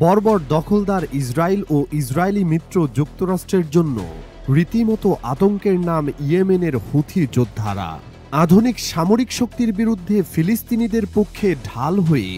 বর্বর দখলদার ইসরায়েল ও ইসরায়েলি মিত্র যুক্তরাষ্ট্রের জন্য রীতিমতো আতঙ্কের নাম ইয়েমেনের হুথি যোদ্ধারা। আধুনিক সামরিক শক্তির বিরুদ্ধে ফিলিস্তিনিদের পক্ষে ঢাল হয়ে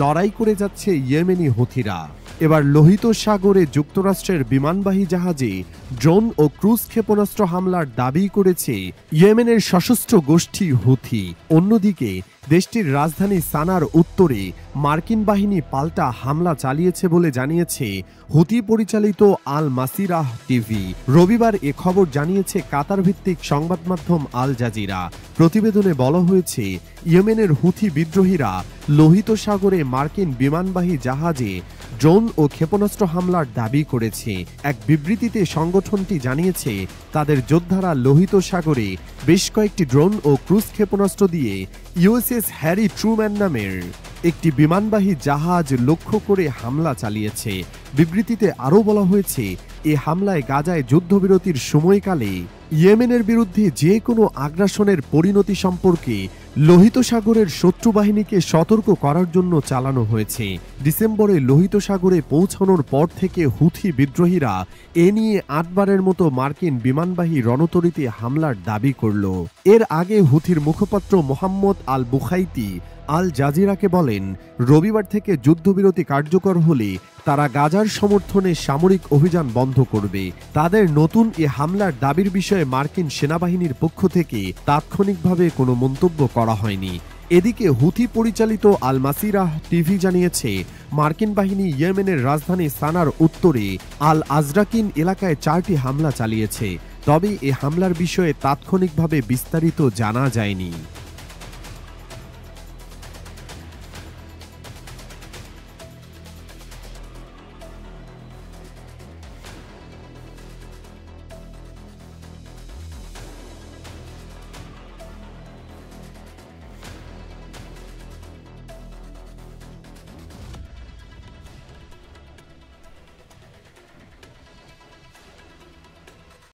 লড়াই করে যাচ্ছে ইয়েমেনি হুথিরা। এবার লোহিত সাগরে যুক্তরাষ্ট্রের বিমানবাহী জাহাজে ড্রোন ও ক্রুজ ক্ষেপণাস্ত্র হামলার দাবি করেছে ইয়েমেনের সশস্ত্র গোষ্ঠী হুথি। অন্যদিকে দেশটির রাজধানী সানার উত্তরে মার্কিন বাহিনী পাল্টা হামলা চালিয়েছে বলে জানিয়েছে হুথি পরিচালিত আল মাসিরাহ টিভি। রবিবার এ খবর জানিয়েছে কাতার ভিত্তিক সংবাদ মাধ্যম আল জাজিরা। প্রতিবেদনে বলা হয়েছে, ইয়েমেনের হুথি বিদ্রোহীরা লোহিত সাগরে মার্কিন বিমানবাহী জাহাজে ড্রোন ও ক্ষেপণাস্ত্র হামলার দাবি করেছে। এক বিবৃতিতে সংগঠনটি জানিয়েছে, তাদের যোদ্ধারা লোহিত সাগরে বেশ কয়েকটি ড্রোন ও ক্রুজ ক্ষেপণাস্ত্র দিয়ে ইউএসএস হ্যারি ট্রুম্যান নামের একটি বিমানবাহী জাহাজ লক্ষ্য করে হামলা চালিয়েছে। বিবৃতিতে আরও বলা হয়েছে, এ হামলায় গাজায় যুদ্ধবিরতির সময়কালে ইয়েমেনের বিরুদ্ধে যে কোনো আগ্রাসনের পরিণতি সম্পর্কে লোহিত সাগরের শত্রু বাহিনীকে সতর্ক করার জন্য চালানো হয়েছে। ডিসেম্বরে লোহিত সাগরে পৌঁছানোর পর থেকে হুথি বিদ্রোহীরা এ নিয়ে ৮ বারের মতো মার্কিন বিমানবাহী রণতরীতে হামলার দাবি করল। এর আগে হুথির মুখপাত্র মোহাম্মদ আল বুখাইতি আল জাজিরাকে বলেন, রবিবার থেকে যুদ্ধবিরতি কার্যকর হলে তারা গাজার সমর্থনে সামরিক অভিযান বন্ধ করবে। তাদের নতুন এ হামলার দাবির বিষয়ে মার্কিন সেনাবাহিনীর পক্ষ থেকে তাৎক্ষণিকভাবে কোনো মন্তব্য করা হয়নি। এদিকে হুথি পরিচালিত আল মাসিরাহ টিভি জানিয়েছে, মার্কিন বাহিনী ইয়েমেনের রাজধানী সানার উত্তরে আল আজরাকিন এলাকায় 4টি হামলা চালিয়েছে। তবে এ হামলার বিষয়ে তাৎক্ষণিকভাবে বিস্তারিত জানা যায়নি।